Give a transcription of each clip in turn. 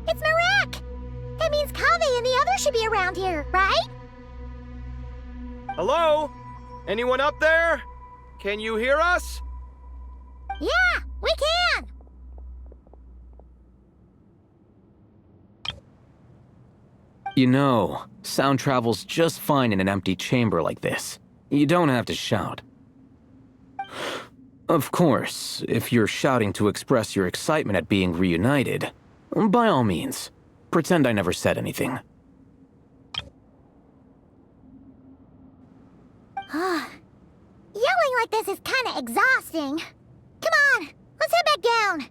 It's Marek! That means Kaveh and the others should be around here, right? Hello? Anyone up there? Can you hear us? Yeah, we can! You know, sound travels just fine in an empty chamber like this. You don't have to shout. Of course, if you're shouting to express your excitement at being reunited, by all means, pretend I never said anything. Yelling like this is kinda exhausting. Come on, let's head back down.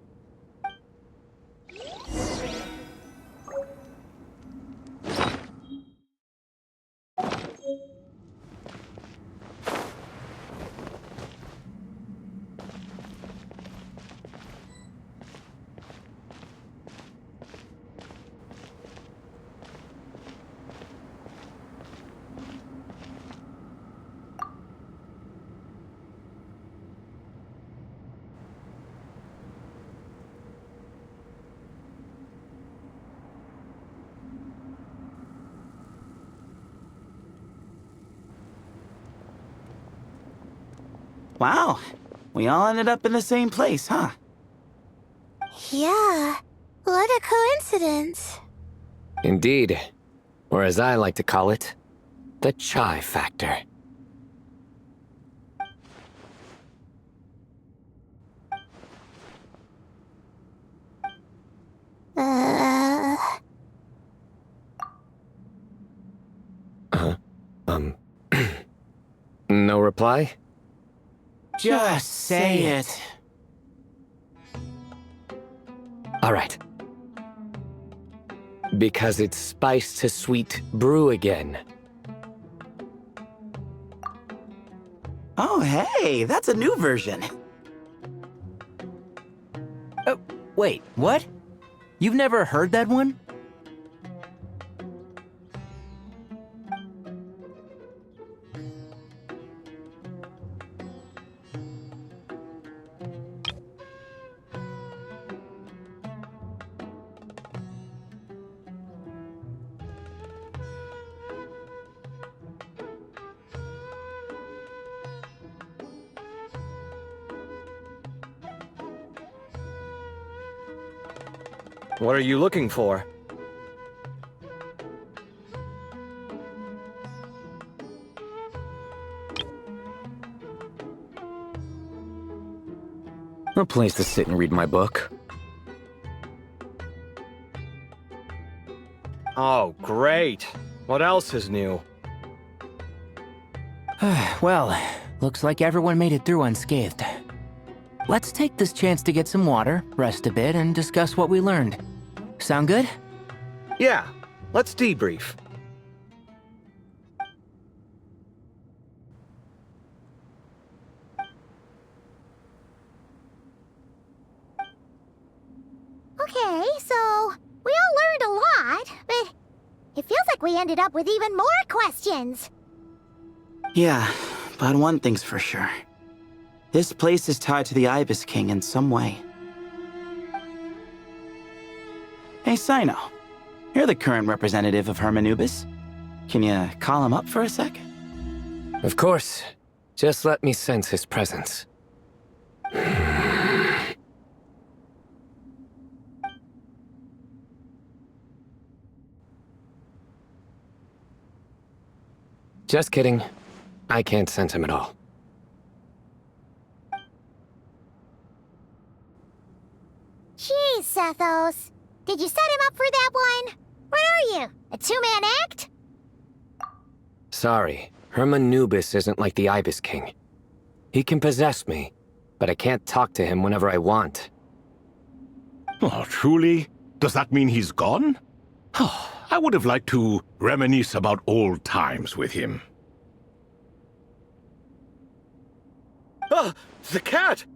Wow, we all ended up in the same place, huh? Yeah, what a coincidence. Indeed. Or as I like to call it, the chai factor. No reply? Just say it. All right. Because it's spice to sweet brew again. Oh, hey, that's a new version. Wait, what? You've never heard that one? What are you looking for? A place to sit and read my book. Oh, great. What else is new? Well, looks like everyone made it through unscathed. Let's take this chance to get some water, rest a bit, and discuss what we learned. Sound good? Yeah, let's debrief. Okay, so we all learned a lot, but it feels like we ended up with even more questions. Yeah, but one thing's for sure. This place is tied to the Ibis King in some way. Hey, Sino. You're the current representative of Hermanubis. Can you call him up for a sec? Of course. Just let me sense his presence. Just kidding. I can't sense him at all. Jeez, Sethos. Did you set him up for that one? What are you, a two-man act? Sorry, Hermanubis isn't like the Ibis King. He can possess me, but I can't talk to him whenever I want. Oh, truly? Does that mean he's gone? I would have liked to reminisce about old times with him. Ah, the cat!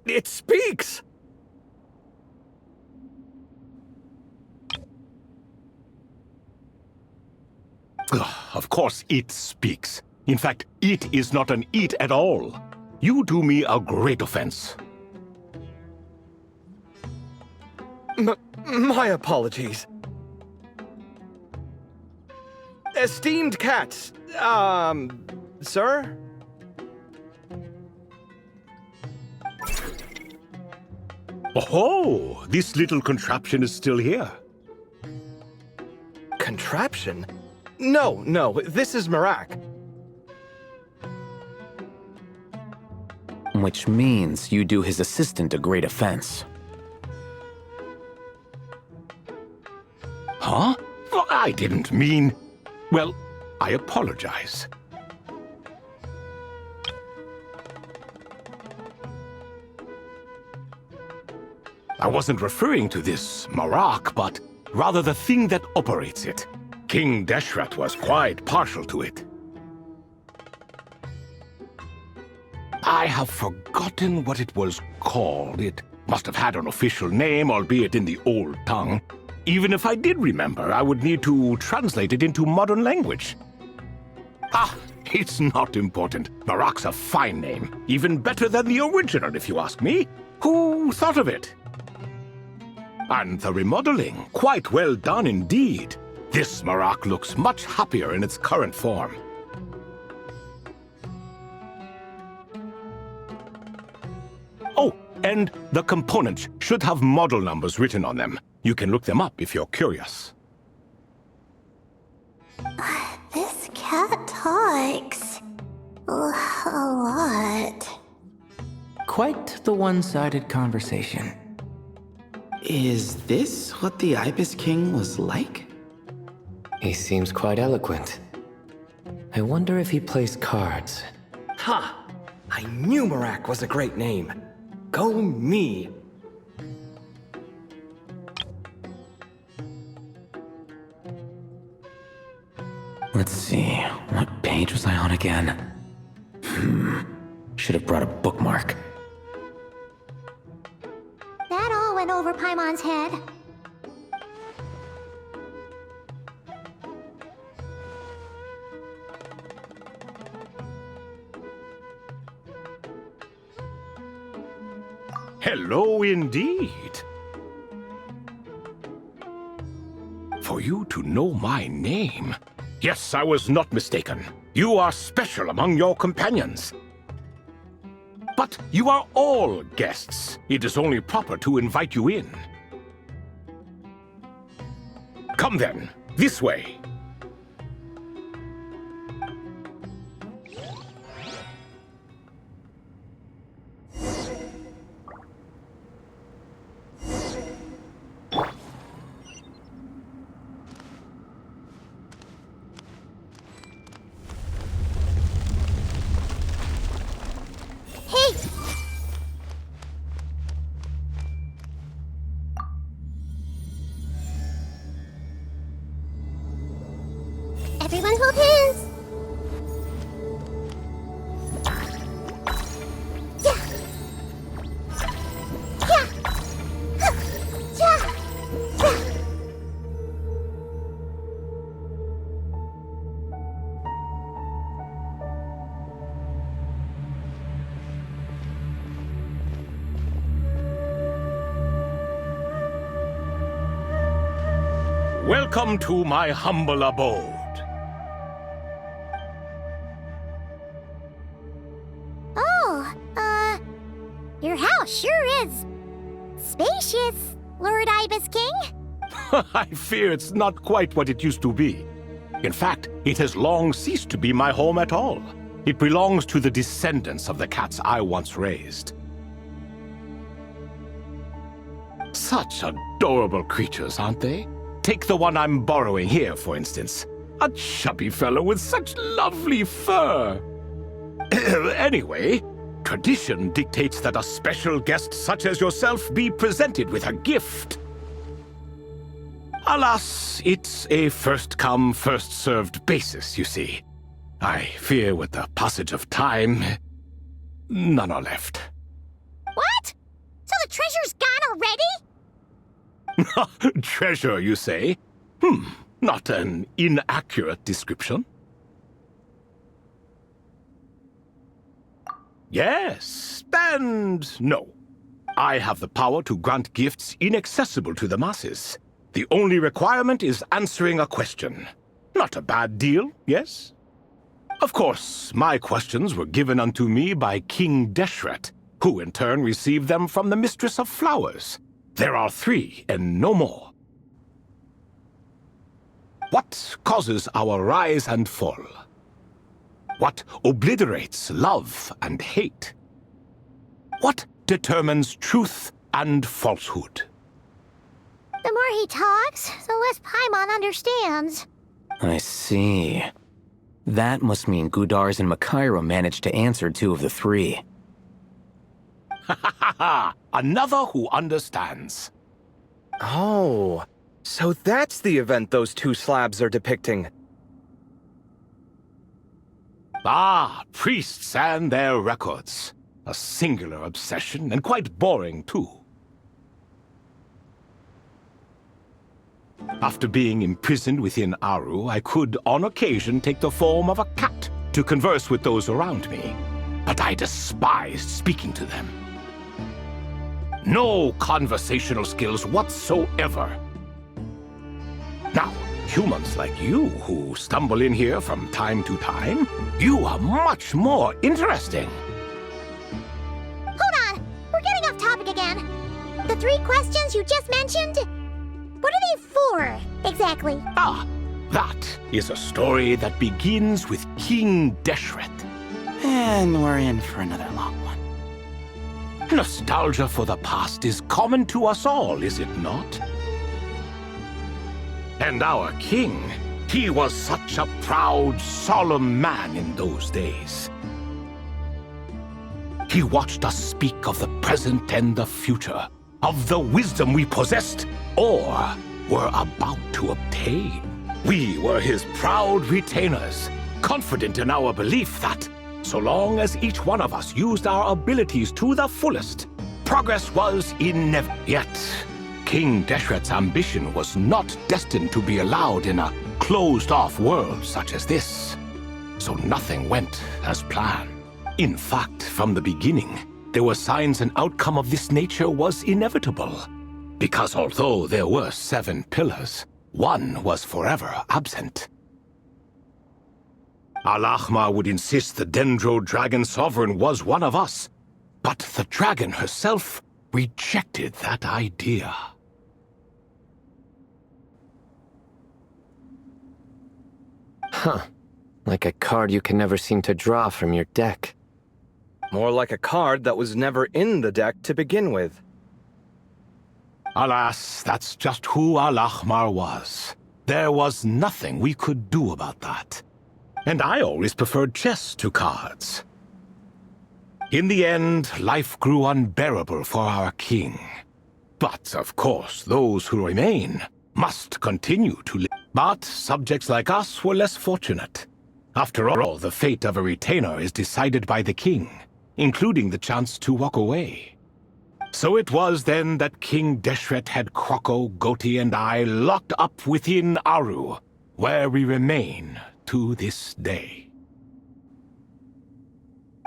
It speaks! Of course it speaks. In fact, it is not an eat at all. You do me a great offense. My apologies. Esteemed cats, sir? Oh, this little contraption is still here. Contraption? No, this is Marak. Which means you do his assistant a great offense. Huh? Well, I didn't mean... Well, I apologize. I wasn't referring to this Marak, but rather the thing that operates it. King Deshret was quite partial to it. I have forgotten what it was called. It must have had an official name, albeit in the old tongue. Even if I did remember, I would need to translate it into modern language. Ah, it's not important. Marak's a fine name. Even better than the original, if you ask me. Who thought of it? And the remodeling, quite well done indeed. This Marak looks much happier in its current form. Oh, and the components should have model numbers written on them. You can look them up if you're curious. This cat talks a lot. Quite the one-sided conversation. Is this what the Ibis King was like? He seems quite eloquent. I wonder if he plays cards. Ha! I knew Marak was a great name. Go me! Let's see, what page was I on again? Should have brought a bookmark. That all went over Paimon's head. Hello indeed. For you to know my name? Yes, I was not mistaken. You are special among your companions. But you are all guests. It is only proper to invite you in. Come then, this way. Everyone hold hands. Welcome to my humble abode. Your house sure is spacious, Lord Ibis King. I fear it's not quite what it used to be. In fact, it has long ceased to be my home at all. It belongs to the descendants of the cats I once raised. Such adorable creatures, aren't they? Take the one I'm borrowing here, for instance. A chubby fellow with such lovely fur. Anyway, tradition dictates that a special guest such as yourself be presented with a gift. Alas, it's a first-come, first-served basis, you see. I fear with the passage of time, none are left. What? So the treasure's gone already? Treasure, you say? Not an inaccurate description. Yes, and no. I have the power to grant gifts inaccessible to the masses. The only requirement is answering a question. Not a bad deal, yes? Of course, my questions were given unto me by King Deshret, who in turn received them from the Mistress of Flowers. There are 3, and no more. What causes our rise and fall? What obliterates love and hate? What determines truth and falsehood? The more he talks, the less Paimon understands. I see. That must mean Gudars and Makaira managed to answer 2 of the 3. Ha ha ha! Another who understands. Oh, so that's the event those 2 slabs are depicting. Ah, priests and their records. A singular obsession, and quite boring, too. After being imprisoned within Aru, I could, on occasion, take the form of a cat to converse with those around me. But I despised speaking to them. No conversational skills whatsoever. Now, humans like you who stumble in here from time to time, you are much more interesting. Hold on! We're getting off topic again. The 3 questions you just mentioned? What are they for, exactly? Ah, that is a story that begins with King Deshret. And we're in for another long one. Nostalgia for the past is common to us all, is it not? And our king, he was such a proud, solemn man in those days. He watched us speak of the present and the future, of the wisdom we possessed or were about to obtain. We were his proud retainers, confident in our belief that, so long as each one of us used our abilities to the fullest, progress was inevitable. Yet, King Deshret's ambition was not destined to be allowed in a closed-off world such as this. So nothing went as planned. In fact, from the beginning, there were signs an outcome of this nature was inevitable. Because although there were 7 pillars, one was forever absent. Al-Ahmar would insist the Dendro Dragon Sovereign was one of us, but the dragon herself rejected that idea. Huh. Like a card you can never seem to draw from your deck. More like a card that was never in the deck to begin with. Alas, that's just who Al-Ahmar was. There was nothing we could do about that. And I always preferred chess to cards. In the end, life grew unbearable for our king. But, of course, those who remain must continue to live. But subjects like us were less fortunate. After all, the fate of a retainer is decided by the king, including the chance to walk away. So it was then that King Deshret had Kroko, Goti, and I locked up within Aru, where we remain to this day.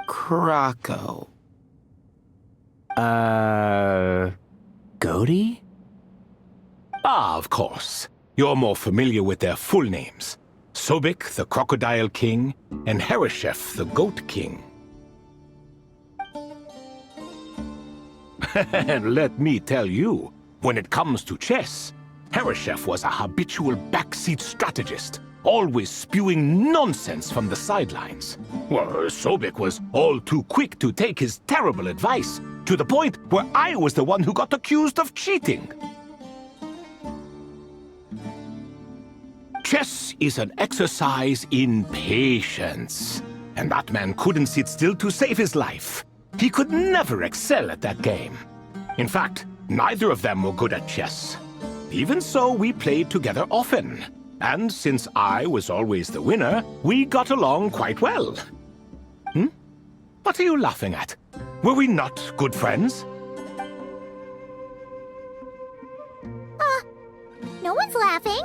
Krako. Goti? Ah, of course. You're more familiar with their full names. Sobek, the Crocodile King, and Hereshef, the Goat King. And let me tell you, when it comes to chess, Hereshef was a habitual backseat strategist, always spewing nonsense from the sidelines. Well, Sobek was all too quick to take his terrible advice, to the point where I was the one who got accused of cheating. Chess is an exercise in patience, and that man couldn't sit still to save his life. He could never excel at that game. In fact, neither of them were good at chess. Even so, we played together often. And since I was always the winner, we got along quite well. What are you laughing at? Were we not good friends? No one's laughing.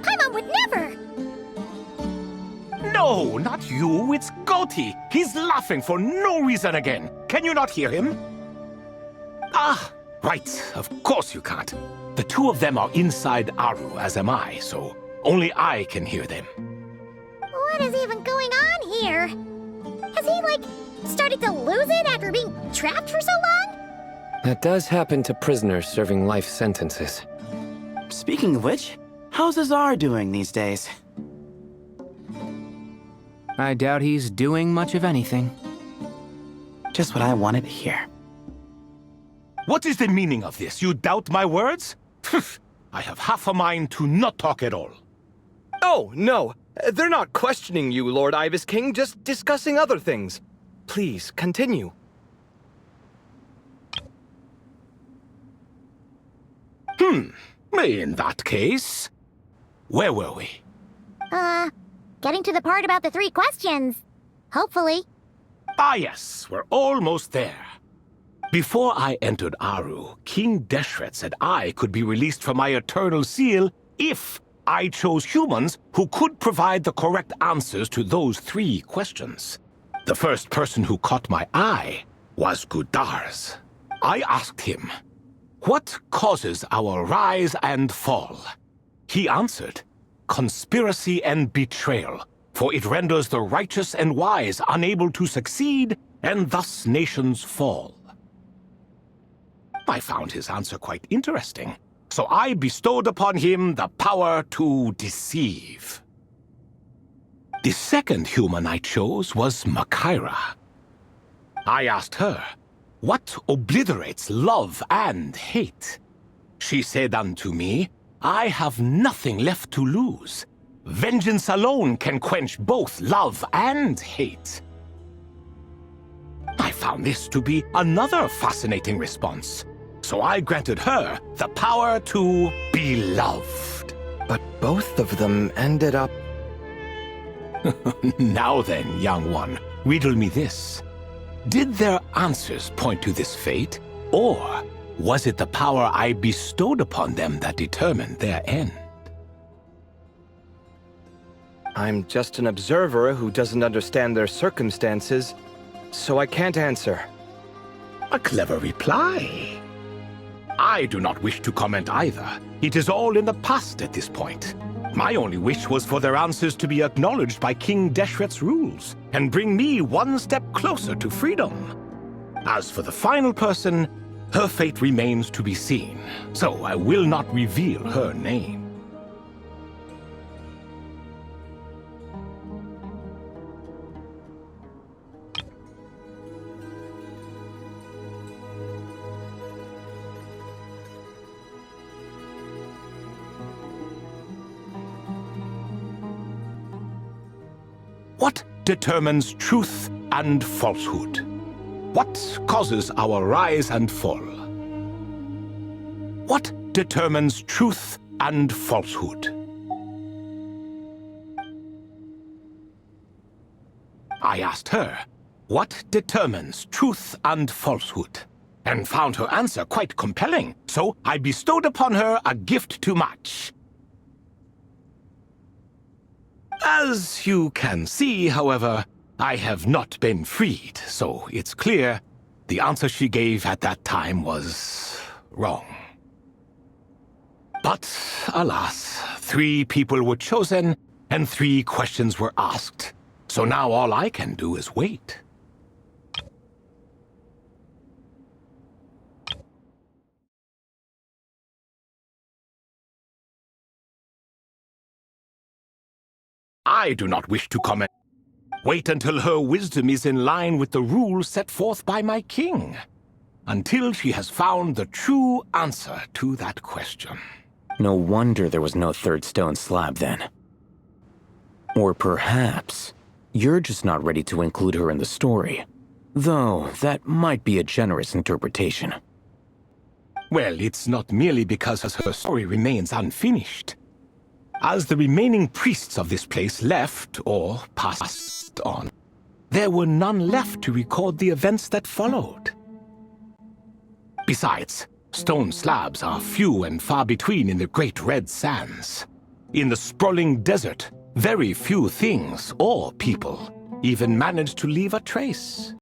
Paimon would never. No, not you. It's Goatee. He's laughing for no reason again. Can you not hear him? Ah, right. Of course you can't. The two of them are inside Aru, as am I, so only I can hear them. What is even going on here? Has he, like, started to lose it after being trapped for so long? That does happen to prisoners serving life sentences. Speaking of which, how's Azar doing these days? I doubt he's doing much of anything. Just what I wanted to hear. What is the meaning of this? You doubt my words? I have half a mind to not talk at all. Oh, no. They're not questioning you, Lord Ibis King, just discussing other things. Please, continue. In that case, where were we? Getting to the part about the 3 questions. Hopefully. Ah, yes, we're almost there. Before I entered Aru, King Deshret said I could be released from my eternal seal if I chose humans who could provide the correct answers to those 3 questions. The first person who caught my eye was Gudarz. I asked him, "What causes our rise and fall?" He answered, "Conspiracy and betrayal, for it renders the righteous and wise unable to succeed, and thus nations fall." I found his answer quite interesting, so I bestowed upon him the power to deceive. The second human I chose was Makaira. I asked her, "What obliterates love and hate?" She said unto me, "I have nothing left to lose. Vengeance alone can quench both love and hate." I found this to be another fascinating response, so I granted her the power to be loved. But both of them ended up... Now then, young one, riddle me this. Did their answers point to this fate, or was it the power I bestowed upon them that determined their end? I'm just an observer who doesn't understand their circumstances, so I can't answer. A clever reply. I do not wish to comment either. It is all in the past at this point. My only wish was for their answers to be acknowledged by King Deshret's rules, and bring me one step closer to freedom. As for the final person, her fate remains to be seen, so I will not reveal her name. What determines truth and falsehood? What causes our rise and fall? What determines truth and falsehood? I asked her, "What determines truth and falsehood?" and found her answer quite compelling, so I bestowed upon her a gift to match. As you can see, however, I have not been freed, so it's clear the answer she gave at that time was wrong. But, alas, 3 people were chosen, and 3 questions were asked, so now all I can do is wait. I do not wish to comment. Wait until her wisdom is in line with the rules set forth by my king. Until she has found the true answer to that question. No wonder there was no 3rd stone slab then. Or perhaps you're just not ready to include her in the story. Though that might be a generous interpretation. Well, it's not merely because her story remains unfinished. As the remaining priests of this place left, or passed on, there were none left to record the events that followed. Besides, stone slabs are few and far between in the Great Red Sands. In the sprawling desert, Very few things or people even manage to leave a trace.